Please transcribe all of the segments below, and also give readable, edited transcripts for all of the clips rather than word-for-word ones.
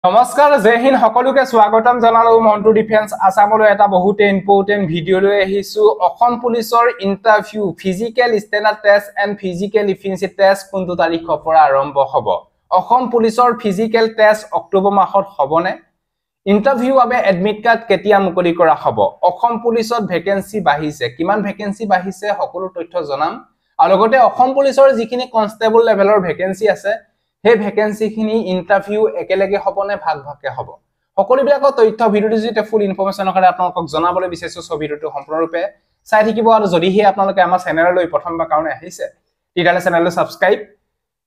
নমস্কাৰ জয় হিন্দ সকলোকে স্বাগতম জনালো মন্টু ডিফেন্স আসামলৈ এটা বহুত ইম্পৰ্টেন্ট ভিডিও লৈ আহিছো অসম পুলিচৰ interview physical standard test and physical efficiency test কোনটো তাৰিখৰ পৰা আৰম্ভ হ'ব অসম পুলিচৰ ফিজিক্যাল টেষ্ট অক্টোবৰ মাহত হ'বনে ইন্টাৰভিউ বাবে এডমিট কাৰ্ড কেতিয়া মুকলি কৰা হ'ব অসম পুলিচত ভ্যাকেন্সি বাঢ়িছে কিমান ভ্যাকেন্সি বাঢ়িছে সকলো তথ্য জনাম আৰু লগতে অসম পুলিচৰ যিখিনি কনষ্টেবল লেভেলৰ ভ্যাকেন্সি আছে হে ভ্যাকেন্সি খিনি ইন্টাৰভিউ একেলগে হ'বনে ভাগ ভাগকে হ'ব সকলোবিলাকৰ তথ্য ভিডিওটো যেতে ফুল ইনফৰমেশনৰ কাৰণে আপোনালোকক জনাবলৈ বিচাৰিছো সব ভিডিওটো সম্পূৰ্ণৰূপে চাই থাকিব আৰু যদি হে আপোনালোকে আমাৰ চেনেললৈ প্ৰথমবাৰ কাৰণে আহিছে তেতিয়ালে চেনেলটো সাবস্ক্ৰাইব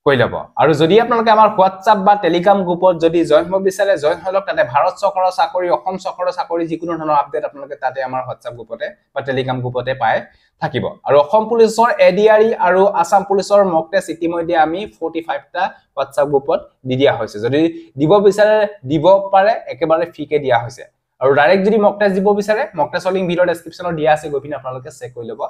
কৰি লব আৰু যদি আপোনালোকে আমাৰ WhatsApp বা Telegram গ্ৰুপত যদি জয়েন হ'ব বিচাৰে জয়েন হ'লক তাতে ভাৰত চৰকাৰৰ চাকৰি অসম চৰকাৰৰ চাকৰি যিকোনো ধৰণৰ আপডেট আপোনালোকে তাতে আমাৰ WhatsApp গ্ৰুপতে বা Telegram গ্ৰুপতে পায় থাকিব আৰু অসম পুলিচৰ এডিআৰই আৰু আসাম পুলিচৰ মক টেষ্ট ইতিমধ্যে আমি 45 টা WhatsApp গ্ৰুপত দি দিয়া হৈছে যদি দিব বিচাৰে দিব পাৰে একেবাৰে ফ্ৰীকে দিয়া হৈছে আৰু ডাইৰেক্ট যদি মক টেষ্ট দিব বিচাৰে মক টেষ্টৰ লিংক ভিডিও ডেসক্ৰিপচনত দিয়া আছে গৈ পিনে আপোনালোকে চেক কৰি ল'ব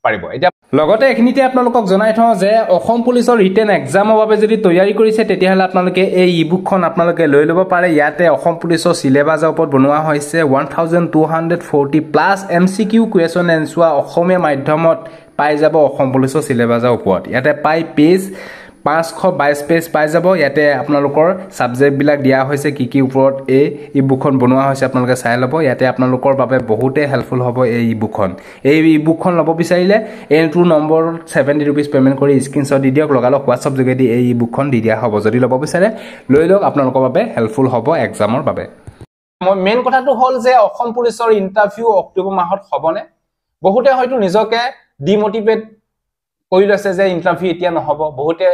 পাৰিব এতিয়া লগতে এখিনিতে আপোনালোকক জনাই থওঁ যে অসম পুলিচৰ ৰিটেন এক্সামৰ বাবে যদি তৈয়াৰী কৰিছে তেতিয়াহলে আপোনালোকে এই ইবুকখন আপোনালোকে লৈ ল'ব পাৰে ইয়াতে অসম পুলিচৰ সিলেবাছৰ ওপৰত বনোৱা হৈছে 1240 প্লাস এমসিকিউ কোৱেশ্যন এনসাৰ অসমীয়া মাধ্যমত পাই যাব অসম পুলিচৰ সিলেবাছৰ ওপৰত ইয়াতে পাই পেজ 522 পেজ পাই যাব ইয়াতে আপোনালোকৰ সাবজেক্ট বিলাক দিয়া হৈছে কি ওপৰত এই ইবুকখন বনোৱা হৈছে আপোনালোকে চাই ল'ব ইয়াতে আপোনালোকৰ বাবে বহুতে হেল্পফুল হ'ব এই ইবুকখন ল'ব বিচাৰিলে এইটো নম্বৰ 70 रुपीस পেমেন্ট কৰি স্ক্ৰিনশ্বট দি দিয়ক লগালক WhatsApp যোগেদি এই ইবুকখন দি দিয়া হ'ব যদি ল'ব বিচাৰে লৈ লওক আপোনালোকৰ বাবে হেল্পফুল হ'ব এক্সামৰ বাবে মেইন কথাটো হ'ল যে অসম পুলিচৰ ইন্টাৰভিউ অক্টোবৰ মাহত হ'বনে বহুতে হয়তো নিজকে ডিমোটিভেট কৰি লৈছে যে ইন্টাৰভিউ এতিয়া নহব বহুতে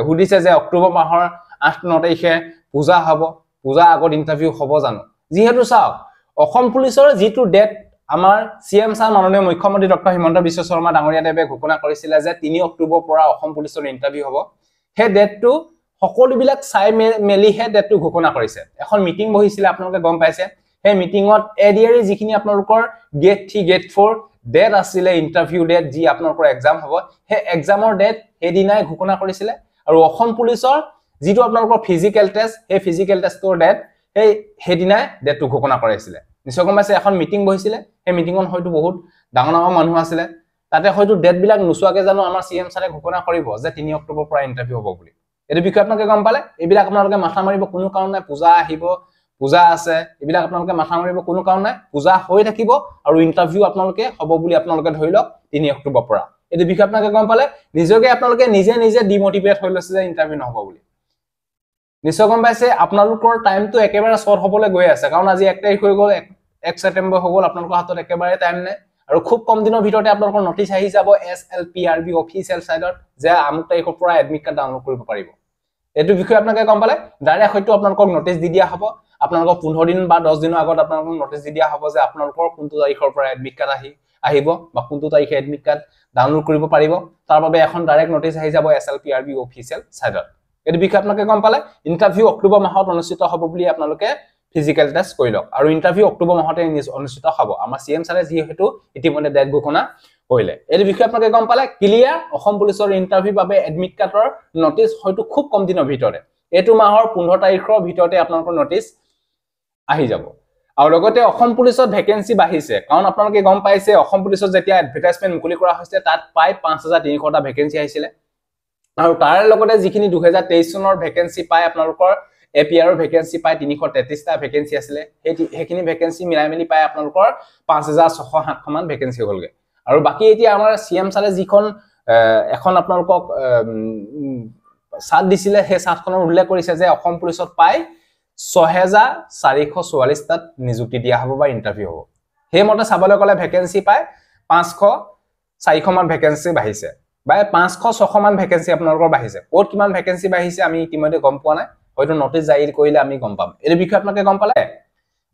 হুদিছে যে অক্টোবৰ মাহৰ 8-9 তাৰিখে পূজা হ'ব পূজা আগত ইন্টাৰভিউ হ'ব জানো যিহেতু চাওক অসম পুলিচৰ যিটো ডেট আমাৰ সিএম ছাৰ মাননীয় মুখ্যমন্ত্ৰী ডক্টৰ হিমন্ত বিশ্ব শৰ্মা ডাঙৰীয়া দেৱে ঘোষণা কৰিছিল যে 3 অক্টোবৰ পৰা অসম পুলিচৰ ইন্টাৰভিউ হ'ব হে ডেটটো সকলোবিলাক চাই মেলি হে ডেটটো ঘোষণা কৰিছে এখন মিটিং বহিছিল আপোনালোকে গম পাইছে হে মিটিংত এডিআৰই যিখিনি আপোনালোকৰ গেট 3 গেট 4 ডেট আছিল ইন্টাৰভিউ ডেট যি আপোনালোকৰ এক্সাম হ'ব হে এক্সামৰ ডেট এদিনাই ঘোষণা কৰিছিল আৰু অসম পুলিচৰ যিটো আপোনালোকৰ ফিজিক্যাল টেষ্ট হে ফিজিক্যাল টেষ্টৰ ডেট হে হেদিনাই ডেটটো ঘোষণা কৰিছিল নিশ্চয় গম পাইছে এখন মিটিং বহিছিল হে মিটিংত হয়তো বহুত ডাঙৰ মানুহ আছিল তাতে হয়তো ডেট বিলাক নুসুৱাকে জানো আমাৰ সিএম ছাৰে ঘোষণা কৰিব যে 3 অক্টোবৰ পৰা ইন্টাৰভিউ হ'ব বুলি এটো বিষয় আপোনালোকে গম পালে এইবিলাক আপোনালোকে মাথা মাৰিব কোনো কাৰণ নাই পূজা আহিব পূজা আছে এইবিলাক আপোনালোকে মাথা মাৰিব কোনো কাৰণ নাই পূজা হৈ থাকিব আৰু ইন্টাৰভিউ আপোনালোকে হ'ব বুলি আপোনালোকে ধৰি লওক 3 অক্টোবৰ পৰা এটো বিষয় আপোনালোকে গম পালে নিজকে আপোনালোকে নিজে ডিমোটিভেট হৈ লৈছে যে ইন্টাৰভিউ নহব বুলি নিশ্চয় গম পাইছে আপোনালোকৰ টাইমটো একেবাৰে শৰ্ট হ'বলৈ গৈ আছে কাৰণ আজি 1 তাৰিখ হৈ গ'ল 1 ছেপ্টেম্বৰ হৈ গ'ল আপোনালোকৰ হাতত একেবাৰে টাইম নাই আৰু খুব কম দিনৰ ভিতৰতে আপোনালোকৰ নটিচ আহি যাব SLPRB অফিচিয়েল সাইটত যে আমুক তাৰিখৰ পৰা এডমিট কাৰ্ড ডাউনলোড কৰিব পাৰিব এটো বিষয় আপোনালোকে গম পালে ডাইৰেক্ট হয়তো আপোনালোকক নটিচ দি দিয়া হ'ব আপোনালোকক 15 দিন বা 10 দিনৰ আগত আপোনালোকক নটিচ দি দিয়া হ'ব যে আপোনালোকৰ কোনটো তাৰিখৰ পৰা এডমিট কাৰ্ড আহিব বা কোনটো তাৰিখে এডমিট কাৰ্ড ডাউনলোড কৰিব পাৰিব তাৰ বাবে এখন ডাইৰেক্ট নটিচ আহি যাব SLPRB অফিচিয়েল সাইটত এটো বিষয় আপোনালোকে গম পালে ইন্টাৰভিউ অক্টোবৰ মাহত অনুষ্ঠিত হ'ব বুলি আপোনালোকে ফিজিক্যাল টেষ্ট কৰি লওক আৰু ইন্টাৰভিউ অক্টোবৰ মাহতে অনুষ্ঠিত হ'ব আমাৰ সিএম ছাৰে যিহেতু ইতিমধ্যে ডেট ঘোষণা কৰিলে এই বিষয়ে আপোনালোকে গম পালে ক্লিয়াৰ অসম পুলিচৰ ইন্টাৰভিউ বাবে এডমিট কাৰ্ডৰ নটিচ হয়তো খুব কম দিনৰ ভিতৰতে এটো মাহৰ 15 তাৰিখৰ ভিতৰতে আপোনালোকৰ নটিচ আহি যাব আৰু লগতে অসম পুলিচত ভ্যাকেন্সি বাঢ়িছে কাৰণ আপোনালোকে গম পাইছে অসম পুলিচত যেতিয়া এডভাৰটাইজমেন্ট মুকলি কৰা হৈছে তাত প্ৰায় 5300 টা ভ্যাকেন্সি আহিছিল আৰু তাৰ লগতে যিখিনি 2023 চনৰ ভ্যাকেন্সি পায় আপোনালোকৰ এপিআৰৰ ভ্যাকেন্সি পায় 333 টা ভ্যাকেন্সি আছিল হেখিনি ভ্যাকেন্সি মিলাই মেলি পায় আপোনালোকৰ 5607 মান ভ্যাকেন্সি হ'লগে আৰু বাকি এতিয়া আমাৰ সিএম ছাৰে যিখন এখন আপোনালোকক সাত দিছিলে হে সাতখনৰ উল্লেখ কৰিছে যে অসম পুলিচত পায় 6444 তাত নিযুক্তি দিয়া হ'ব বা ইন্টাৰভিউ হ'ব হে মতে চাবলৈ গলে ভ্যাকেন্সি পায় 500-400 মান ভ্যাকেন্সি বাঢ়িছে বাই 500-600 মান ভ্যাকেন্সি আপোনালোকৰ বাঢ়িছে ক'ত কিমান ভ্যাকেন্সি বাঢ়িছে আমি ইতিমধ্যে গম পোৱা নাই হয়তো নটিচ জাৰি কৰিলে আমি গম পাম এই বিষয়ে আপোনালোকে গম পালে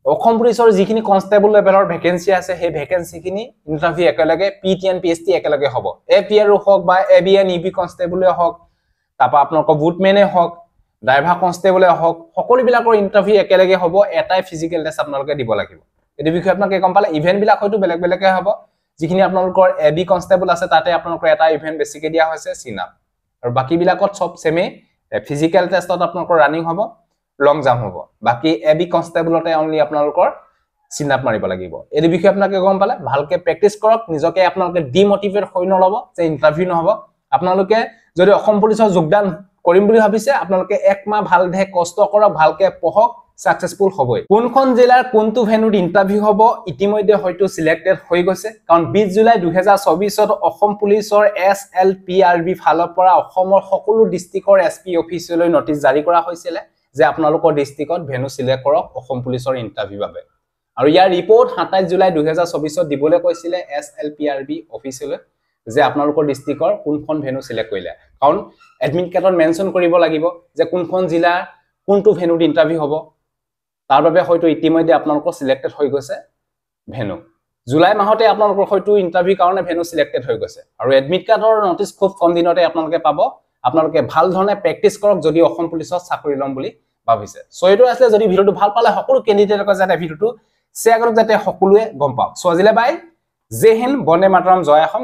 অসম পুলিচৰ যিখিনি কনষ্টেবল লেভেলৰ ভ্যাকেন্সি আছে সেই ভ্যাকেন্সি খিনি ইন্টাৰভিউ একেলগে পিটিএন পিএসটি একেলগে হ'ব এপিআৰ হওক বা এবিএন ইবি কনষ্টেবলে হওক তাপা আপোনালোকৰ বুটমেনে হওক ড্ৰাইভাৰ কনষ্টেবলে হওক সকলো বিলাকৰ ইন্টাৰভিউ একেলগে হ'ব এটাই ফিজিক্যাল টেষ্ট আপোনালোকে দিব লাগিব এই বিষয়ে আপোনালোকে গম পালে ইভেন্ট বিলাক হয়তো বেলেগে হ'ব যিখিনি আপোনালোকৰ এবি কনষ্টেবল আছে তাতে আপোনালোকৰ এটা ইভেন্ট বেছিকে দিয়া হৈছে সিনাপ আৰু বাকি বিলাকত সব সেমে ফিজিক্যাল টেষ্টত আপোনালোকৰ ৰানিং হ'ব লং জাম্প হ'ব বাকি এবি কনষ্টেবলতে অনলি আপোনালোকৰ চিন আপ মাৰিব লাগিব এই বিষয়ে আপোনালোকে গম পালে ভালকে প্ৰেক্টিস কৰক নিজকে আপোনালোকে ডিমোটিভেট হৈ নলব যে ইন্টাৰভিউ নহব আপোনালোকে যদি অসম পুলিচৰ যোগদান কৰিম বুলি ভাবিছে আপোনালোকে এক মাহ ভালদৰে কষ্ট কৰক ভালকে পঢ়ক সাকসেসফুল হবই কোনখন জিলাৰ কোনটো ভেনুত ইন্টাৰভিউ হ'ব ইতিমধ্যে হয়তো সিলেক্টেড হৈ গৈছে কাৰণ 20 জুলাই 2024 ত অসম পুলিচৰ SLPRB ফালৰ পৰা অসমৰ সকলো ডিস্ট্ৰিক্টৰ SP অফিচলৈ নটিচ জাৰি কৰা হৈছিল যে আপোনালোকৰ ডিস্ট্ৰিক্টত ভেনু সিলেক্ট কৰক অসম পুলিচৰ ইন্টাৰভিউ বাবে আৰু ইয়াৰ ৰিপৰ্ট 27 জুলাই 2024 ত দিবলৈ কৈছিল SLPRB অফিচলৈ যে আপোনালোকৰ ডিস্ট্ৰিক্টৰ কোনখন ভেনু সিলেক্ট কৰিলে কাৰণ এডমিট কাৰ্ডত মেনশন কৰিব লাগিব যে কোনখন জিলা কোনটো ভেনুত ইন্টাৰভিউ হ'ব তাৰ বাবে হয়তো ইতিমধ্যে আপোনালোকৰ সিলেক্টেড হৈ গৈছে ভেনু জুলাই মাহতে আপোনালোকৰ হয়তো ইন্টাৰভিউ কাৰণে ভেনু সিলেক্টেড হৈ গৈছে আৰু এডমিট কাৰ্ডৰ নটিচ খুব কম দিনতে আপোনালোকে পাব আপোনালোকে ভাল ধৰণে প্ৰেক্টিস কৰক যদি অসম পুলিচত চাকৰি লম বুলি ভাবিছে সো এটো আছে যদি ভিডিওটো ভাল পালে সকলো ক্যান্ডিডেটক যাতে ভিডিওটো শেয়াৰ কৰক যাতে সকলোৱে গম পাওক সো আজিলে বাই জয় হিন্দ বন্দে মাতৰম জয় অসম